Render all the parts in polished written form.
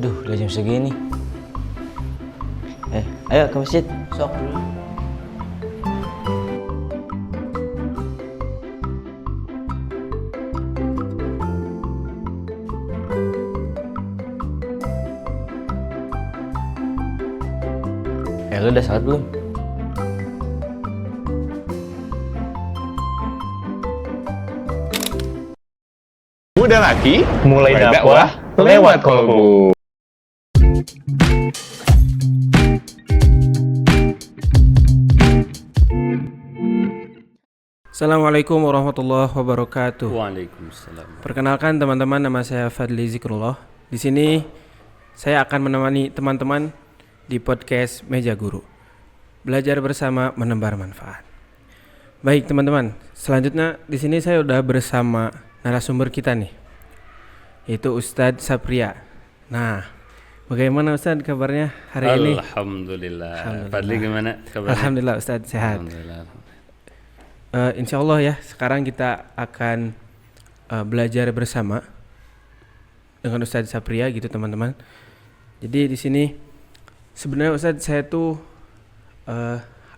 Duh, udah jam segini. Ayo ke masjid. Sok dulu. Lu udah salat belum? Muda laki mulai dakwah lewat kolbu. Assalamualaikum warahmatullahi wabarakatuh. Waalaikumsalam. Perkenalkan teman-teman, nama saya Fadli Zikrullah. Di sini saya akan menemani teman-teman di podcast Meja Guru. Belajar bersama menebar manfaat. Baik teman-teman, selanjutnya di sini saya udah bersama narasumber kita nih, yaitu Ustadz Sapria. Nah, bagaimana Ustadz kabarnya hari ini? Alhamdulillah. Fadli gimana kabarnya? Alhamdulillah Ustadz sehat. Alhamdulillah. Insya Allah ya, sekarang kita akan belajar bersama dengan Ustadz Sapria gitu teman-teman. Jadi di sini sebenarnya Ustadz saya tuh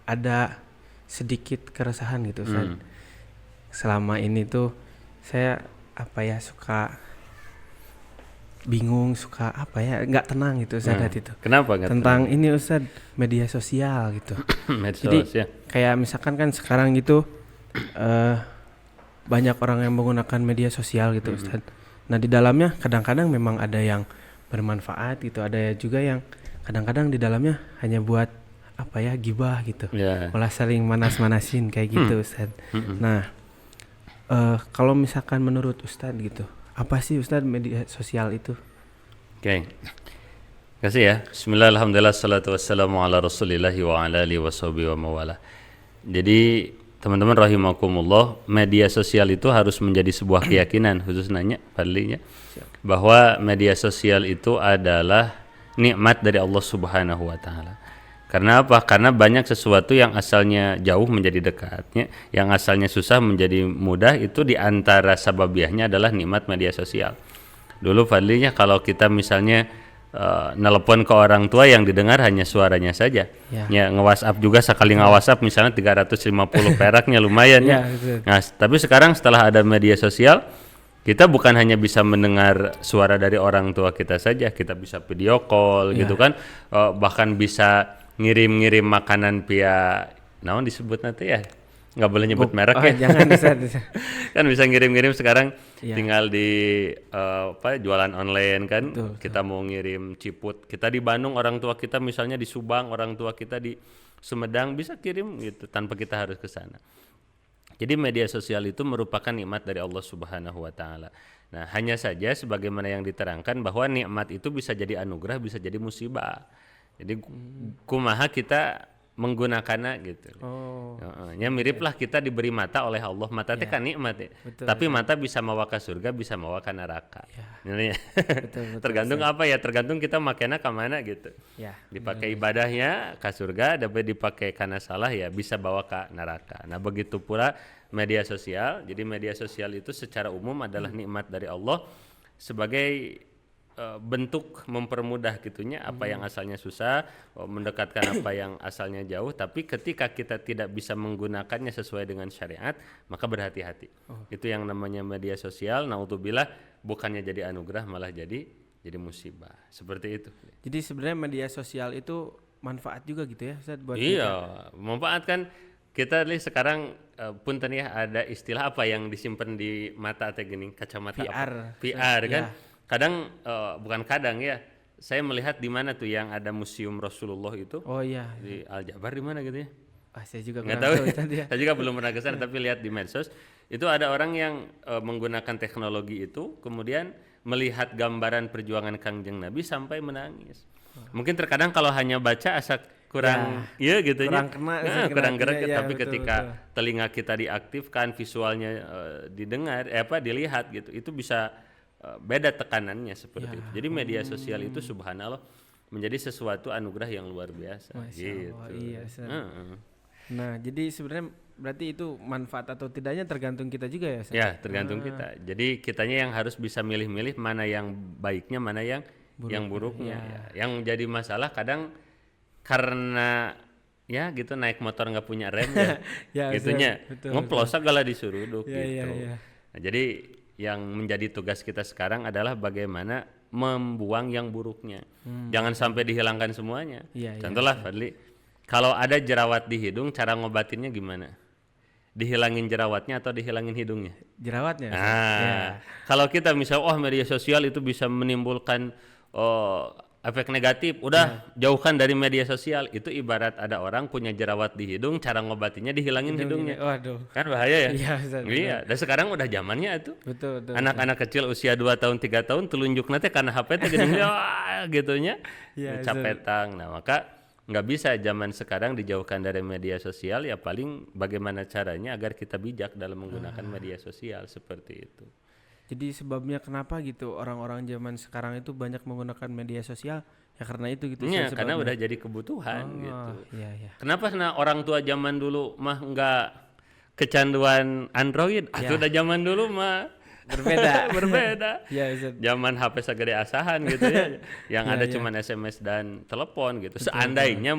ada sedikit keresahan gitu Ustadz. Selama ini tuh saya suka bingung, suka nggak tenang gitu Ustadz itu. Kenapa nggak tentang tenang? Ini Ustadz media sosial gitu. Medsos, jadi ya. Kayak misalkan kan sekarang gitu banyak orang yang menggunakan media sosial gitu Ustadz. Nah di dalamnya kadang-kadang memang ada yang bermanfaat gitu, ada juga yang kadang-kadang di dalamnya hanya buat gibah gitu, malah saling manas-manasin kayak gitu Ustadz. Nah kalau misalkan menurut Ustadz gitu, apa sih Ustadz media sosial itu? Oke. Kasih ya. Bismillah, alhamdulillah, salatu wassalamu ala rasulillahi wa ala alihi wa sahbihi wa mawala. Jadi teman-teman rahimakumullah, media sosial itu harus menjadi sebuah keyakinan, khusus nanya Fadlinya, bahwa media sosial itu adalah nikmat dari Allah Subhanahu wa taala. Karena apa? Karena banyak sesuatu yang asalnya jauh menjadi dekatnya, yang asalnya susah menjadi mudah, itu diantara sababiahnya adalah nikmat media sosial. Dulu Fadlinya kalau kita misalnya nelpon ke orang tua yang didengar hanya suaranya saja. Ya nge-WhatsApp juga sekali nge-WhatsApp misalnya 350 peraknya lumayan ya. Nah, tapi sekarang setelah ada media sosial, kita bukan hanya bisa mendengar suara dari orang tua kita saja, kita bisa video call gitu kan. Bahkan bisa ngirim-ngirim makanan via naon disebut nanti ya. Nggak boleh nyebut merek ya. Jangan bisa. Kan bisa ngirim-ngirim sekarang, tinggal di jualan online kan. Betul. Kita mau ngirim ciput, kita di Bandung, orang tua kita misalnya di Subang, orang tua kita di Sumedang, bisa kirim gitu tanpa kita harus ke sana. Jadi media sosial itu merupakan nikmat dari Allah Subhanahu wa taala. Nah, hanya saja sebagaimana yang diterangkan bahwa nikmat itu bisa jadi anugerah, bisa jadi musibah. Jadi kumaha kita menggunakannya gitu. Ya miriplah kita diberi mata oleh Allah. Mata itu kan nikmat ya. Betul, tapi mata bisa mawa ke surga, bisa mawa ke neraka. Betul, tergantung apa ya? Tergantung kita makainya ke mana gitu. Dipakai ibadahnya ke surga, dapat dipakai karena salah ya bisa bawa ke neraka. Nah begitu pula media sosial. Jadi media sosial itu secara umum adalah nikmat dari Allah sebagai bentuk mempermudah gitunya apa yang asalnya susah, mendekatkan apa yang asalnya jauh. Tapi ketika kita tidak bisa menggunakannya sesuai dengan syariat, maka berhati-hati. Itu yang namanya media sosial. Naudzubillah, bukannya jadi anugerah malah jadi musibah. Seperti itu. Jadi sebenarnya media sosial itu manfaat juga gitu ya Ustaz, buat kita. Manfaat kan. Kita lihat sekarang punten ya, ada istilah apa yang disimpan di mata atau gini, kacamata VR kan. Kadang bukan kadang ya, saya melihat di mana tuh yang ada museum Rasulullah itu. Di Al-Jabar di mana gitu ya. Saya juga nggak tahu. Saya juga belum pernah ke sana tapi lihat di medsos itu ada orang yang menggunakan teknologi itu kemudian melihat gambaran perjuangan Kangjeng Nabi sampai menangis. Mungkin terkadang kalau hanya baca asa kurang gitu ya. Kurang gerak tapi betul, ketika telinga kita diaktifkan, visualnya didengar dilihat gitu, itu bisa beda tekanannya seperti itu. Jadi media sosial itu subhanallah menjadi sesuatu anugerah yang luar biasa. Masya Allah, iya. Nah, jadi sebenarnya berarti itu manfaat atau tidaknya tergantung kita juga ya Ustaz? Ya, tergantung kita. Jadi kitanya yang harus bisa milih-milih mana yang baiknya, mana yang buruknya. Ya. Yang jadi masalah kadang karena ya gitu naik motor nggak punya rem ya, Ya, gitunya ngeplos segala disuruh Ya, gitu. ya. Nah, jadi yang menjadi tugas kita sekarang adalah bagaimana membuang yang buruknya. Jangan sampai dihilangkan semuanya. Iya, Contohlah Fadli, kalau ada jerawat di hidung, cara ngobatinnya gimana? Dihilangin jerawatnya atau dihilangin hidungnya? Jerawatnya. Ustaz. Nah, kalau kita misal media sosial itu bisa menimbulkan efek negatif, udah jauhkan dari media sosial. Itu ibarat ada orang punya jerawat di hidung, cara ngobatinya dihilangin hidungnya. Waduh. Kan bahaya ya? Iya, Ustaz, Iya, dan sekarang udah zamannya itu. Betul. Anak-anak kecil usia 2 tahun 3 tahun telunjuk nanti karena HP teh gini gitunya. Iya, Capetang. Nah, maka nggak bisa zaman sekarang dijauhkan dari media sosial, ya paling bagaimana caranya agar kita bijak dalam menggunakan media sosial seperti itu. Jadi sebabnya kenapa gitu orang-orang zaman sekarang itu banyak menggunakan media sosial ya karena itu gitu. Iya, Ustaz, karena sebabnya. udah jadi kebutuhan gitu. Iya. Kenapa orang tua zaman dulu mah nggak kecanduan Android? Atau udah zaman dulu mah berbeda. Iya, Ustaz. Zaman HP segede asahan gitu ya, yang ada cuman SMS dan telepon gitu. Seandainya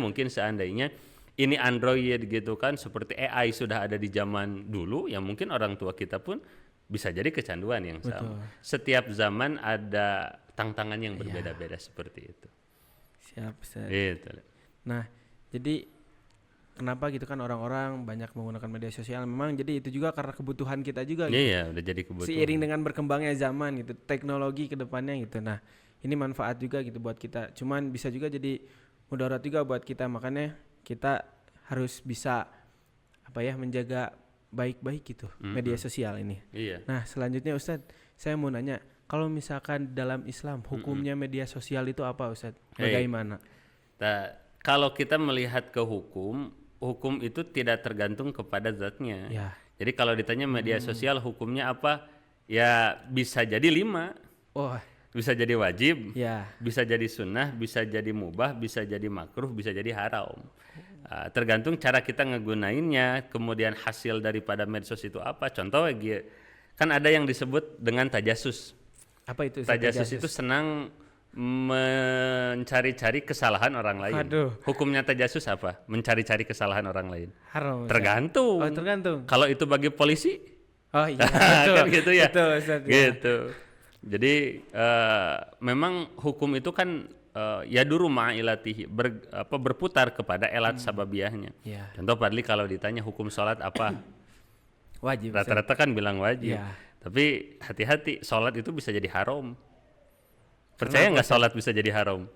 ini Android gitu kan, seperti AI sudah ada di zaman dulu, ya mungkin orang tua kita pun bisa jadi kecanduan yang sama. Setiap zaman ada tantangan yang berbeda-beda seperti itu. Siap, Ustaz. Gitu. Nah, jadi kenapa gitu kan orang-orang banyak menggunakan media sosial? Memang jadi itu juga karena kebutuhan kita juga gitu. Iya, udah jadi kebutuhan. Seiring dengan berkembangnya zaman gitu, teknologi ke depannya gitu. Nah, ini manfaat juga gitu buat kita. Cuman bisa juga jadi mudarat juga buat kita. Makanya kita harus bisa menjaga baik-baik gitu media sosial ini. Iya. Nah, selanjutnya Ustadz, saya mau nanya, kalau misalkan dalam Islam hukumnya media sosial itu apa Ustadz? Bagaimana? Nah, kalau kita melihat ke hukum itu tidak tergantung kepada zatnya. Ya. Jadi kalau ditanya media sosial hukumnya apa? Ya bisa jadi 5. Oh, Bisa jadi wajib, ya. bisa jadi sunnah, bisa jadi mubah, bisa jadi makruh, bisa jadi haram. Tergantung cara kita ngegunainnya, kemudian hasil daripada medsos itu apa. Contoh kan ada yang disebut dengan tajasus. Apa itu? Tajasus itu senang mencari-cari kesalahan orang lain. Aduh. Hukumnya tajasus apa? Mencari-cari kesalahan orang lain. Haram. Ustadz. Tergantung. Oh, tergantung. Kalau itu bagi polisi, Oh iya, betul. kan gitu ya. Betul, Ustadz, ya. Gitu. Jadi memang hukum itu kan yaduru ma'ilatihi berputar kepada elat sababiyahnya. Ya. Contoh Padli kalau ditanya hukum sholat apa? Wajib. Rata-rata kan bilang wajib. Ya. Tapi hati-hati, sholat itu bisa jadi haram. Percaya nggak sholat bisa jadi haram?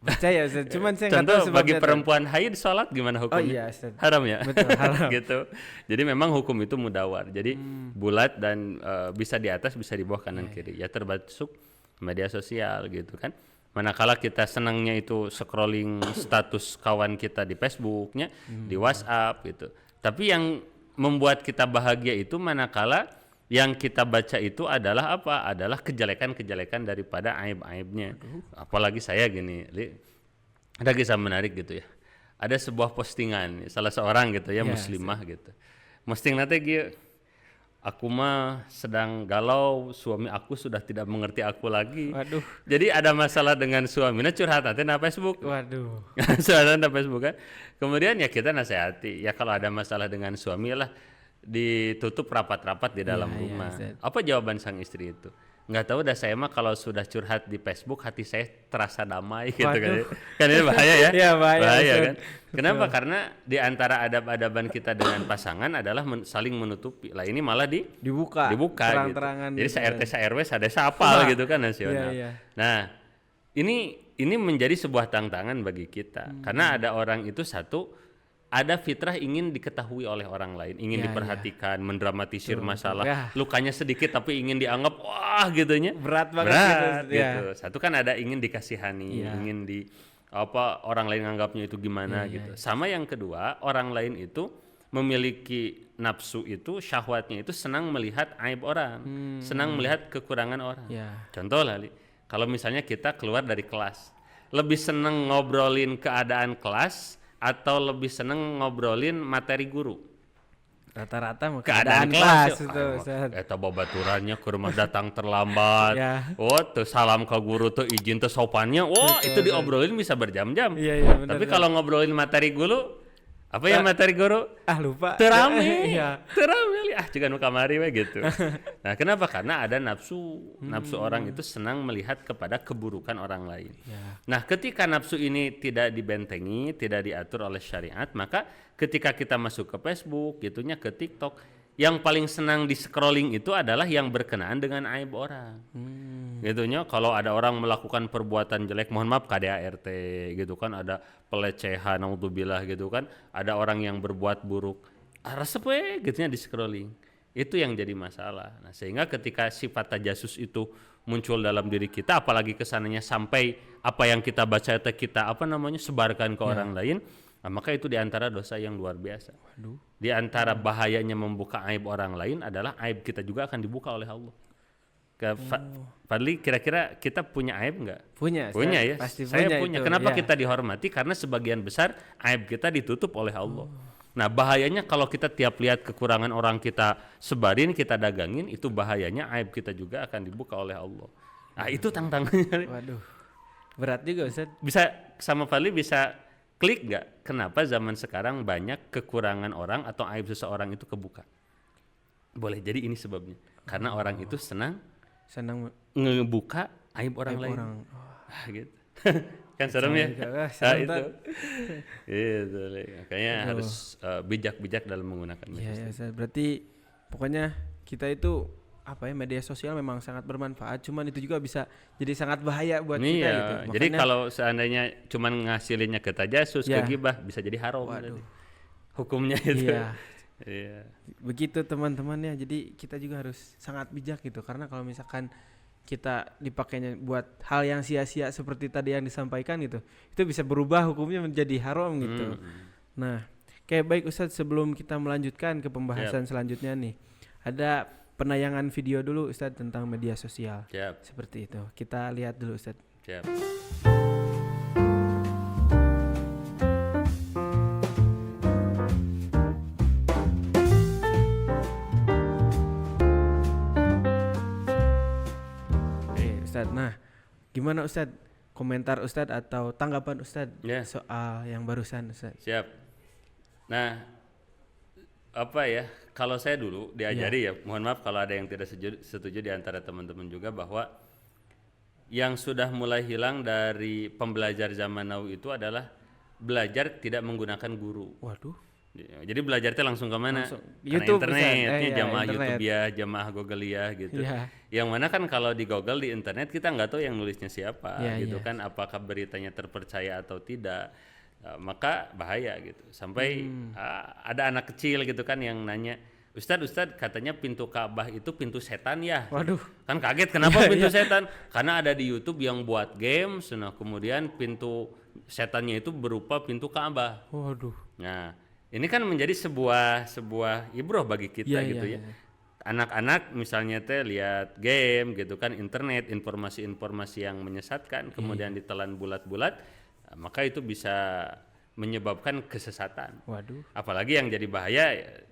Percaya Ustadz. Cuman saya nggak tahu Contoh sebabnya. bagi perempuan haid sholat gimana hukumnya? Oh iya, Ustadz. Haram ya? Betul, haram. Gitu. Jadi memang hukum itu mudawar. Jadi bulat dan bisa di atas, bisa di bawah kanan kiri. Ya termasuk media sosial gitu kan. Manakala kita senangnya itu scrolling status kawan kita di Facebooknya, di WhatsApp gitu. Tapi yang membuat kita bahagia itu manakala yang kita baca itu adalah apa? Adalah kejelekan-kejelekan daripada aib-aibnya. Apalagi saya gini, ada kisah menarik gitu ya. Ada sebuah postingan salah seorang gitu ya, muslimah gitu. Posting nanti gitu, aku mah sedang galau, suami aku sudah tidak mengerti aku lagi. Waduh. Jadi ada masalah dengan suaminya, curhat nanti na Facebook. Waduh. Curhat na Facebook kan. Kemudian ya kita nasihati, ya kalau ada masalah dengan suami lah ditutup rapat-rapat di dalam rumah. Apa jawaban sang istri itu? Nggak tahu dah, saya mah kalau sudah curhat di Facebook hati saya terasa damai gitu kan. Kan ini bahaya ya? Iya, bahaya kan. Kenapa? Karena di antara adab-adaban kita dengan pasangan adalah saling menutupi. Lah ini malah dibuka terang-terangan gitu. Jadi gitu. RT RW ada sapal gitu kan nasional. Iya. Nah, ini menjadi sebuah tantangan bagi kita. Karena ada orang itu ada fitrah ingin diketahui oleh orang lain, ingin diperhatikan, mendramatisir masalah, lukanya sedikit tapi ingin dianggap wah gitunya. Berat banget gitu. Satu kan ada ingin dikasihani, ingin orang lain nganggapnya itu gimana gitu. Sama yang kedua, orang lain itu memiliki nafsu itu, syahwatnya itu senang melihat aib orang, senang melihat kekurangan orang. Contoh lah, kalau misalnya kita keluar dari kelas, lebih senang ngobrolin keadaan kelas atau lebih seneng ngobrolin materi guru? Rata-rata mah keadaan keadaan kelas kelas itu Ustaz. eta babaturannya ke rumah datang terlambat. Ya. Oh, teu salam ke guru tuh izin teu sopannya. Oh, itu diobrolin bisa berjam-jam. Iya, benar. Tapi kalau ngobrolin materi guru, apa ya materi guru? Lupa. Teu rame. Iya. Teu rame juga nu kamari we gitu. Nah, kenapa? Karena ada nafsu. Nafsu orang itu senang melihat kepada keburukan orang lain. Ya. Nah, ketika nafsu ini tidak dibentengi, tidak diatur oleh syariat, maka ketika kita masuk ke Facebook, gitunya ke TikTok, yang paling senang di scrolling itu adalah yang berkenaan dengan aib orang. Gitunya kalau ada orang melakukan perbuatan jelek, mohon maaf KDART gitu kan, ada pelecehan naudzubillah gitu kan, ada orang yang berbuat buruk. Resep we gitunya di scrolling. Itu yang jadi masalah. Nah, sehingga ketika sifat tajasus itu muncul dalam diri kita, apalagi kesananya sampai apa yang kita baca itu kita sebarkan ke orang lain, nah, maka itu diantara dosa yang luar biasa. Di antara bahayanya membuka aib orang lain adalah aib kita juga akan dibuka oleh Allah. Fadli, kira-kira kita punya aib nggak? Punya ya. pasti Saya itu, punya. Kenapa ya. kita dihormati? Karena sebagian besar aib kita ditutup oleh Allah. Nah, bahayanya kalau kita tiap lihat kekurangan orang kita sebarin, kita dagangin, itu bahayanya aib kita juga akan dibuka oleh Allah. Nah, itu tantangannya. Waduh, berat juga Ustaz. Bisa sama Fadli bisa klik nggak? Kenapa zaman sekarang banyak kekurangan orang atau aib seseorang itu kebuka? Boleh jadi ini sebabnya. Karena orang itu senang ngebuka aib orang lain. Gitu. Kan serem ya? Itu. Gitu. Makanya harus bijak-bijak dalam menggunakan media Iya, sosial. berarti pokoknya kita itu media sosial memang sangat bermanfaat, cuman itu juga bisa jadi sangat bahaya buat kita gitu. Makanya, jadi kalau seandainya cuman ngasilinnya ke tajasus, ke gibah, bisa jadi haram. Hukumnya itu. Iya. Begitu teman-teman ya. Jadi kita juga harus sangat bijak gitu, karena kalau misalkan kita dipakainya buat hal yang sia-sia seperti tadi yang disampaikan gitu, itu bisa berubah hukumnya menjadi haram gitu. Nah, baik Ustadz, sebelum kita melanjutkan ke pembahasan selanjutnya nih, ada penayangan video dulu Ustadz tentang media sosial. Seperti itu. Kita lihat dulu Ustadz. Nah, gimana Ustadz komentar Ustadz atau tanggapan Ustadz soal yang barusan Ustadz? Siap. Nah, kalau saya dulu diajari mohon maaf kalau ada yang tidak setuju di antara teman-teman juga, bahwa yang sudah mulai hilang dari pembelajar zaman now itu adalah belajar tidak menggunakan guru. Waduh. Jadi belajarnya langsung ke mana? YouTube, internet, jamaah YouTube ya, jamaah Google ya gitu. Yang mana kan kalau di Google di internet kita nggak tahu yang nulisnya siapa gitu kan, apakah beritanya terpercaya atau tidak. Maka bahaya gitu. Sampai ada anak kecil gitu kan yang nanya, Ustadz katanya pintu Ka'bah itu pintu setan ya. Waduh. Kan kaget kenapa pintu setan? Karena ada di YouTube yang buat game, kemudian pintu setannya itu berupa pintu Ka'bah. Waduh. Nah, ini kan menjadi sebuah ibroh bagi kita gitu ya. Anak-anak misalnya lihat game gitu kan, internet, informasi-informasi yang menyesatkan, kemudian ditelan bulat-bulat, maka itu bisa menyebabkan kesesatan. Waduh. Apalagi yang jadi bahaya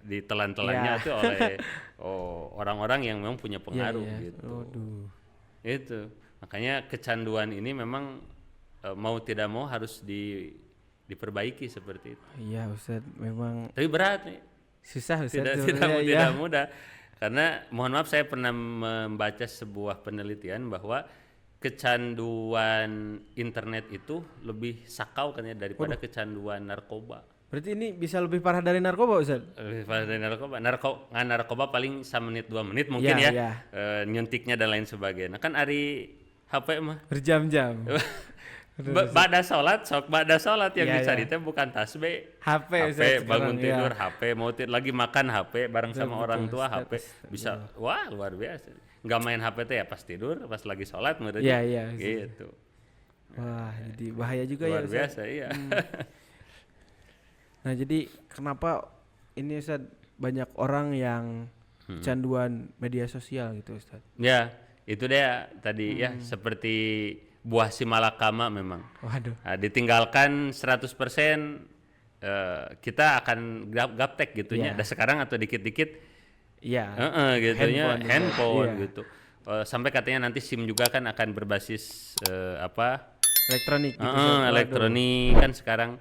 ditelan-telannya itu oleh orang-orang yang memang punya pengaruh gitu. Waduh. Itu. Makanya kecanduan ini memang mau tidak mau harus diperbaiki seperti itu. Iya Ustadz, memang. Tapi berat nih. Susah Ustadz. Tidak mudah. Karena mohon maaf, saya pernah membaca sebuah penelitian bahwa kecanduan internet itu lebih sakau kan ya daripada kecanduan narkoba. Berarti ini bisa lebih parah dari narkoba Ustadz? Lebih parah dari narkoba. Narkoba paling 1 menit 2 menit mungkin nyuntiknya dan lain sebagainya. Kan ari HP mah berjam-jam. Ba'da sholat yang dicari teh bukan tasbih, HP bangun tidur HP, mau lagi makan HP bareng sama orang tua HP, bisa wah luar biasa. Nggak main HP teh ya pas tidur, pas lagi sholat gitu. Wah, jadi bahaya juga luar biasa iya. Nah, jadi kenapa ini Ustaz banyak orang yang kecanduan media sosial gitu Ustaz? Ya, itu dia tadi ya, seperti buah si malakama memang. Waduh. Nah, ditinggalkan 100% kita akan gaptek gitunya. Iya. Dan sekarang atau dikit-dikit Iya. gitunya handphone Iya. gitu. Sampai katanya nanti SIM juga kan akan berbasis Elektronik gitu. elektronik kan sekarang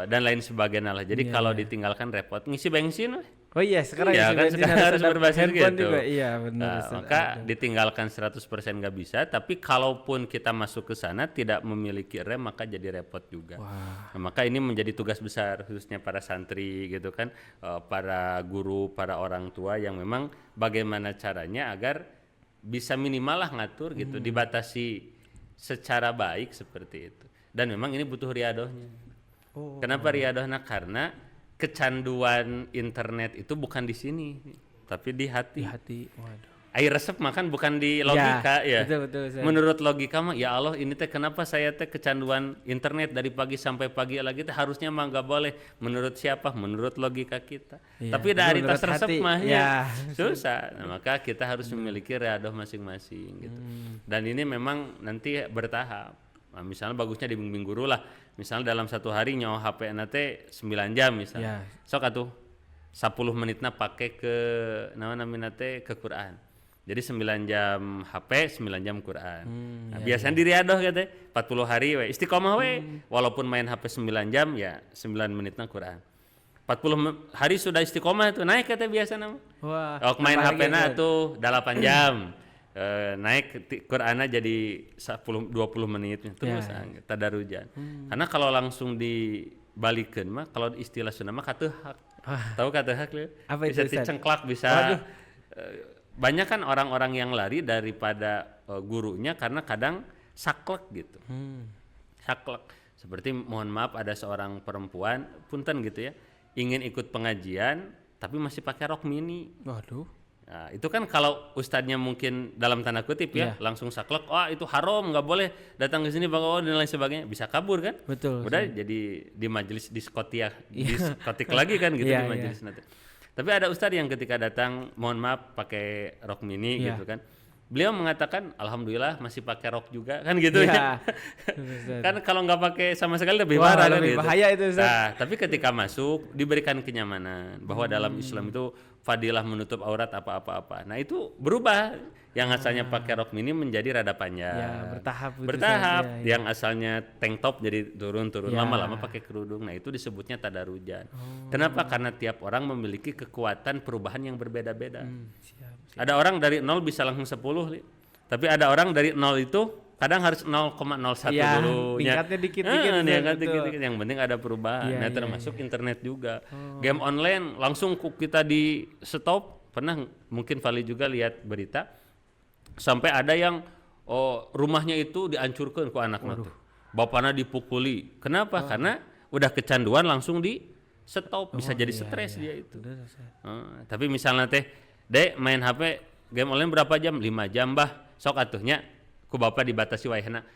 dan lain sebagainya lah. Jadi kalau ditinggalkan repot ngisi bensin. Oh iya, sekarang Iya isi kan bensin sekarang harus ada berbasis handphone gitu. juga. Iya, benar. Nah, maka ditinggalkan 100% nggak bisa, tapi kalaupun kita masuk ke sana tidak memiliki rem maka jadi repot juga. Nah, maka ini menjadi tugas besar khususnya para santri gitu kan, para guru, para orang tua yang memang bagaimana caranya agar bisa minimal lah ngatur gitu, dibatasi secara baik seperti itu. Dan memang ini butuh riadohnya. Kenapa riadohnya? Karena kecanduan internet itu bukan di sini, tapi di hati. Di hati. Waduh. Air resep makan bukan di logika ya. Betul. Menurut logika mah ya Allah ini teh kenapa saya teh kecanduan internet dari pagi sampai pagi lagi teh harusnya mah nggak boleh. Menurut siapa? Menurut logika kita. Iya, Tapi dari tas menurut resep hati, mah ya. ya susah. Nah, maka kita harus memiliki riadoh masing-masing gitu. Dan ini memang nanti bertahap. Nah, misalnya bagusnya dibimbing guru lah. Misalnya dalam satu hari nyawa HP nate 9 jam misalnya. Sok atuh 10 menitna pakai ke namanya teh ke Quran. Jadi 9 jam HP, 9 jam Quran. Nah, biasanya di riadoh gitu 40 hari we. Istiqomah we. Walaupun main HP 9 jam ya 9 menitna Quran. 40 hari sudah istiqomah itu naik kata biasa nama. Wah. Main HP-na tuh 8 jam. Naik Qur'ana jadi 10-20 menit terus tadarujan. Karena kalau langsung dibalikin mah kalau istilah Sunda mah kateuhak. Tahu kateuhak lieu? Apa itu, Bisa Ustaz? dicengklak bisa. Banyak kan orang-orang yang lari daripada gurunya karena kadang saklek gitu. Saklek. Seperti mohon maaf ada seorang perempuan punten gitu ya, ingin ikut pengajian tapi masih pakai rok mini. Waduh. Nah, itu kan kalau ustadznya mungkin dalam tanda kutip ya langsung saklek, itu haram nggak boleh datang ke sini dan lain sebagainya, bisa kabur kan? Betul. Udah jadi di majelis diskotik lagi kan gitu di majelis nanti. Tapi ada ustadz yang ketika datang mohon maaf pakai rok mini gitu kan, beliau mengatakan alhamdulillah masih pakai rok juga kan gitu ya. Kan kalau nggak pakai sama sekali lebih parah kan lebih gitu. bahaya itu, Ustaz. Nah, tapi ketika masuk diberikan kenyamanan bahwa dalam Islam itu fadilah menutup aurat apa-apa. Nah, itu berubah. Yang asalnya pakai rok mini menjadi rada panjang. Ya, bertahap gitu, Bertahap. Ustaz. Yang asalnya tank top jadi turun-turun lama-lama pakai kerudung. Nah, itu disebutnya tadarujan. Kenapa? Karena tiap orang memiliki kekuatan perubahan yang berbeda-beda. Ada orang dari 0 bisa langsung 10, Li. Tapi ada orang dari 0 itu kadang harus 0,01 dulu. Tingkatnya dikit-dikit. Dikit-dikit. Yang penting ada perubahan. Termasuk internet juga. Game online langsung kita di stop. Pernah mungkin Vali juga lihat berita. Sampai ada yang rumahnya itu dihancurkan ku anaknya tuh. Bapaknya dipukuli. Kenapa? Karena udah kecanduan langsung di stop. Bisa jadi stres dia itu. Tapi misalnya teh Dek main HP game online berapa jam? 5 jam bah. Sok atuhnya ku bapak dibatasi wayahna.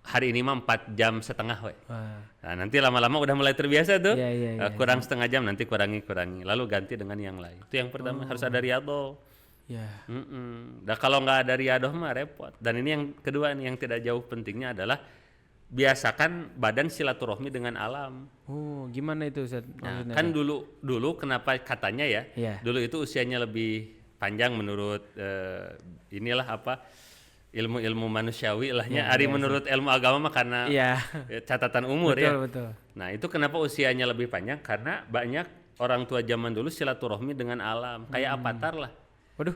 Hari ini mah 4 jam setengah we. Nah, nanti lama-lama udah mulai terbiasa tuh. Kurang setengah jam nanti kurangi. Lalu ganti dengan yang lain. Itu yang pertama harus ada riadoh. Nah, kalau nggak ada riadoh mah repot. Dan ini yang kedua nih yang tidak jauh pentingnya adalah biasakan badan silaturahmi dengan alam. Oh, gimana itu Ustaz? Nah, kan dulu kenapa katanya ya? Dulu itu usianya lebih panjang menurut inilah apa ilmu manusiawi lahnya. Menurut ilmu agama mah karena catatan umur betul. Nah, itu kenapa usianya lebih panjang? Karena banyak orang tua zaman dulu silaturahmi dengan alam, kayak avatar lah. Waduh.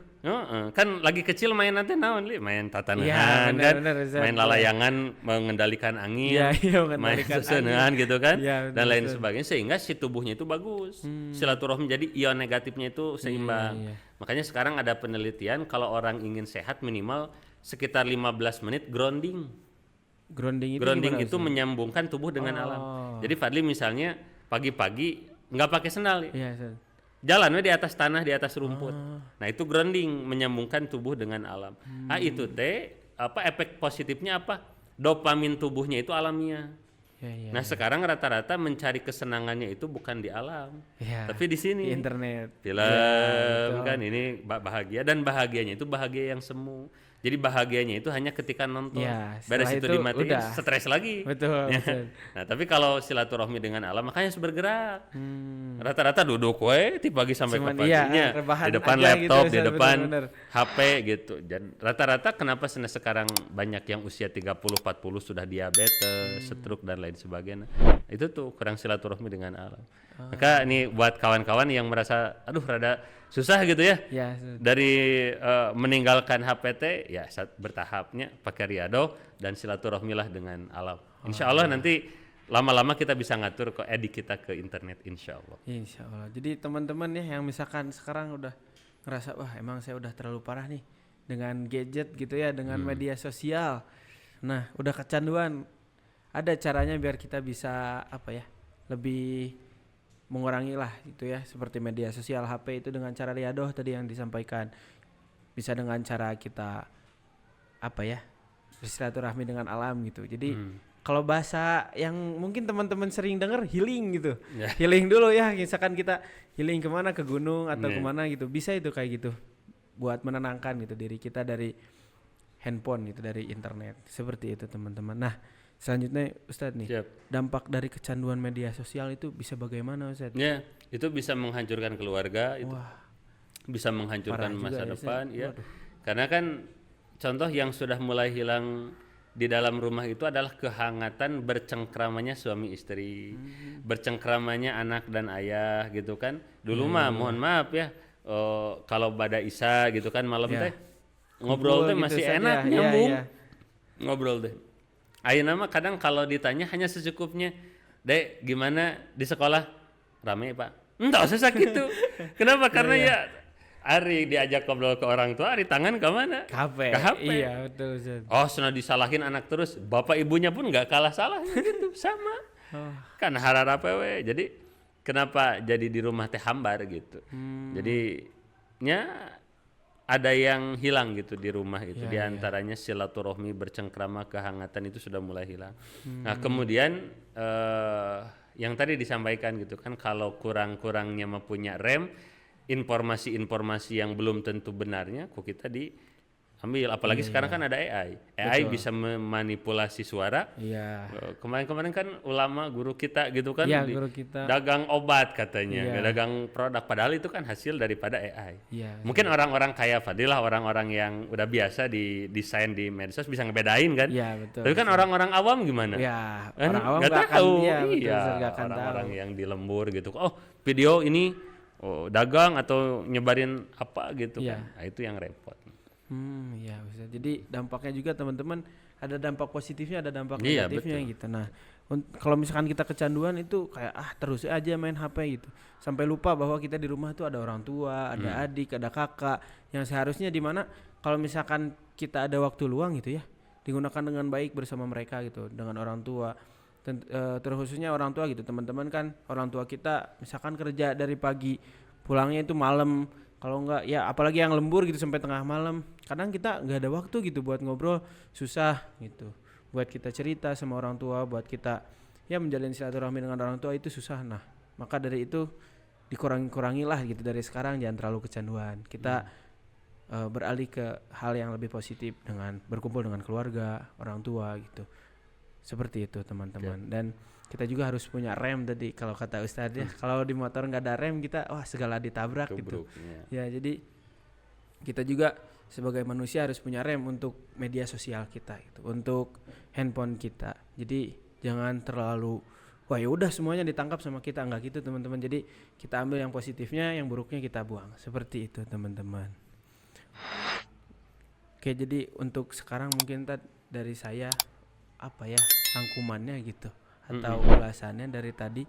Kan lagi kecil main nanti naon li, main tatanan kan, main lalayangan mengendalikan angin, main seseneuhan gitu kan, dan lain sebagainya sehingga si tubuhnya itu bagus. Silaturahmi jadi ion negatifnya itu seimbang. Makanya sekarang ada penelitian kalau orang ingin sehat minimal sekitar 15 menit grounding. Grounding itu menyambungkan tubuh dengan alam. Jadi Fadli misalnya pagi-pagi nggak pakai sendal. Jalannya di atas tanah, di atas rumput. Nah, itu grounding, menyambungkan tubuh dengan alam. Itu efek positifnya apa? Dopamin tubuhnya itu alamiah. Nah, sekarang rata-rata mencari kesenangannya itu bukan di alam, tapi di sini. Di internet. Film kan ini bahagia, dan bahagianya itu bahagia yang semu. Jadi bahagianya itu hanya ketika nonton. Ya, Beres setelah itu itu dimatiin, udah. stres lagi. Betul, Ya. betul. Nah, tapi kalau silaturahmi dengan alam makanya harus bergerak. Rata-rata duduk we ti pagi sampai Cuman ke paginya iya, rebahan di depan aja laptop, gitu, di Ustaz, depan bener-bener. HP gitu. Dan rata-rata kenapa sekarang banyak yang usia 30 40 sudah diabetes, stroke dan lain sebagainya. Itu tuh kurang silaturahmi dengan alam. Maka ini buat kawan-kawan yang merasa aduh rada susah gitu ya. Ya, Dari meninggalkan HPT ya bertahapnya pakai riado dan silaturahmilah dengan alam. Insya Allah nanti lama-lama kita bisa ngatur kok edik kita ke internet insya Allah. insya Allah. Jadi teman-teman ya yang misalkan sekarang udah ngerasa wah emang saya udah terlalu parah nih dengan gadget gitu ya, dengan media sosial. Nah udah kecanduan. Ada caranya biar kita bisa apa ya lebih mengurangi lah gitu ya, seperti media sosial, HP itu dengan cara riadoh tadi yang disampaikan. Bisa dengan cara kita apa ya bersilaturahmi dengan alam gitu. Jadi kalau bahasa yang mungkin teman-teman sering dengar healing gitu, Ya. healing dulu ya. Misalkan kita healing kemana, ke gunung atau Ya. kemana gitu, bisa itu kayak gitu, buat menenangkan gitu diri kita dari handphone gitu, dari internet. Seperti itu teman-teman. Nah selanjutnya Ustadz nih, Siap. dampak dari kecanduan media sosial itu bisa bagaimana Ustadz? Ya, itu bisa menghancurkan keluarga, itu Wah, bisa menghancurkan parah juga masa ya, depan Ustaz. ya. Waduh. Karena kan contoh yang sudah mulai hilang di dalam rumah itu adalah kehangatan bercengkramanya suami istri, bercengkramanya anak dan ayah gitu kan. Dulu mah mohon maaf ya, kalau pada Isa gitu kan malam Ya. teh ngobrol teh Kumpul masih gitu saja, enak iya, nyambung. iya. Ngobrol deh. Ayeuna mah kadang kalau ditanya hanya secukupnya. Dek, gimana di sekolah? Rame, Pak. Enggak usah gitu. Kenapa? Karena ya Ari diajak ngobrol ke orang tua, Ari tangan ke mana? HP. Ke HP. Iya betul Ustadz. Oh, sudah disalahin anak terus. Bapak ibunya pun nggak kalah salahnya gitu, sama. Kan hararap we. Jadi kenapa jadi di rumah teh hambar gitu. Jadi nya ada yang hilang gitu di rumah itu. Di antaranya silaturahmi bercengkrama, kehangatan itu sudah mulai hilang. Nah, kemudian yang tadi disampaikan gitu kan, kalau kurang-kurangnya mempunyai rem, informasi-informasi yang belum tentu benarnya kok kita diambil, apalagi sekarang kan ada AI. AI bisa memanipulasi suara. Iya. Kemarin-kemarin kan ulama guru kita gitu kan Iya, guru kita. dagang obat katanya, Iya. dagang produk, padahal itu kan hasil daripada AI. Iya. Mungkin orang-orang kayak Fadilah, orang-orang yang udah biasa di desain di medsos bisa ngebedain kan. Iya, betul. Tapi kan orang-orang awam gimana? Ya, Kan orang awam nggak nggak akan, tahu. iya, betul, Iya, Ustadz, nggak akan orang-orang tahu. yang di lembur gitu. Oh, video ini dagang atau nyebarin apa gitu Iya. kan. Nah, itu yang repot. Iya bisa. Jadi dampaknya juga teman-teman ada dampak positifnya, ada dampak Iya, negatifnya betul. gitu. Nah, kalau misalkan kita kecanduan itu kayak terus aja main HP gitu. Sampai lupa bahwa kita di rumah tuh ada orang tua, ada adik, ada kakak yang seharusnya di mana kalau misalkan kita ada waktu luang gitu ya, digunakan dengan baik bersama mereka gitu, dengan orang tua. Terkhususnya orang tua gitu, teman-teman kan orang tua kita misalkan kerja dari pagi, pulangnya itu malam. Kalau enggak ya apalagi yang lembur gitu sampai tengah malam, kadang kita nggak ada waktu gitu buat ngobrol, susah gitu buat kita cerita sama orang tua, buat kita ya menjalin silaturahmi dengan orang tua itu susah. Nah maka dari itu dikurangi-kurangilah gitu, dari sekarang jangan terlalu kecanduan, kita beralih ke hal yang lebih positif dengan berkumpul dengan keluarga, orang tua gitu, seperti itu teman-teman. Dan kita juga harus punya rem tadi kalau kata Ustadz ya. Kalau di motor nggak ada rem kita segala ditabrak gitu. Ya jadi kita juga sebagai manusia harus punya rem untuk media sosial kita gitu, untuk handphone kita. Jadi jangan terlalu wah ya udah semuanya ditangkap sama kita, enggak gitu teman-teman. Jadi kita ambil yang positifnya, yang buruknya kita buang. Seperti itu teman-teman. Oke, jadi untuk sekarang mungkin dari saya apa ya rangkumannya gitu atau ulasannya dari tadi.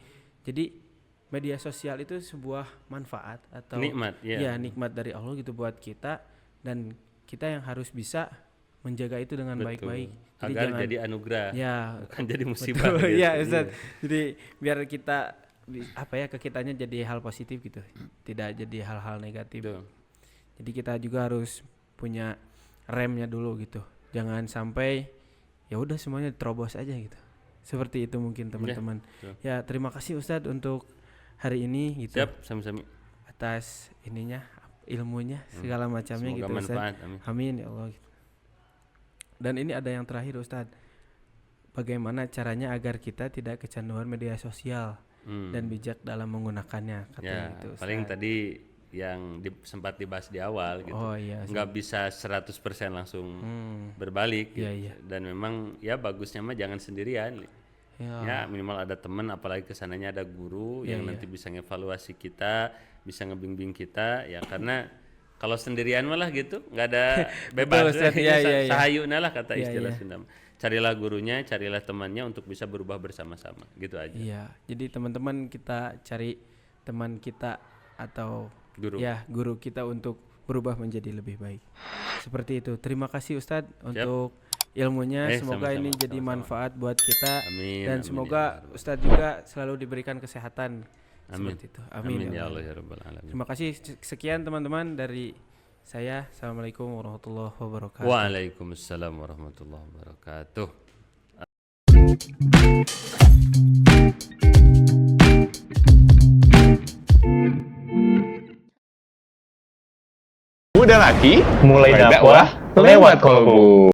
Jadi media sosial itu sebuah manfaat atau Nikmat, ya. nikmat dari Allah gitu buat kita, dan kita yang harus bisa menjaga itu dengan Betul. baik-baik. Agar jadi anugerah, ya bukan jadi musibah. betul, gitu. ya Ustaz. Jadi biar kita apa ya ke kitanya jadi hal positif gitu, tidak jadi hal-hal negatif. Betul. Jadi kita juga harus punya remnya dulu gitu. Jangan sampai ya udah semuanya terobos aja gitu. Seperti itu mungkin teman-teman. Ya, terima kasih Ustadz untuk hari ini gitu. Siap, sami-sami. Atas ininya, ilmunya, segala macamnya Semoga gitu manfaat, Ustadz. amin. Amin ya Allah gitu. Dan ini ada yang terakhir Ustadz. Bagaimana caranya agar kita tidak kecanduan media sosial dan bijak dalam menggunakannya, katanya Ya, gitu Ustadz. paling tadi yang sempat dibahas di awal gitu. Oh iya. Nggak bisa 100% langsung berbalik gitu. Iya. Dan memang ya bagusnya mah jangan sendirian. Ya. Ya minimal ada teman, apalagi kesananya ada guru yang nanti bisa ngevaluasi kita, bisa ngebimbing kita ya, karena kalau sendirian malah gitu nggak ada bebas. Ustaz. Iya. Sahayuna lah kata Iya, istilah iya. Sunda. Carilah gurunya, carilah temannya untuk bisa berubah bersama-sama gitu aja. Iya, jadi teman-teman kita cari teman kita atau guru kita untuk berubah menjadi lebih baik. Seperti itu. Terima kasih Ustadz untuk ilmunya. Semoga sama-sama, ini jadi manfaat buat kita. Amin, Dan amin, semoga ya Allah. Ustadz juga selalu diberikan kesehatan. Amin. Seperti itu. Amin, Ya Allah ya Rabbal Alamin. Terima kasih. Sekian teman-teman dari saya. Assalamualaikum warahmatullahi wabarakatuh. Waalaikumsalam warahmatullahi wabarakatuh. Muda laki mulai dakwah lewat kolbu.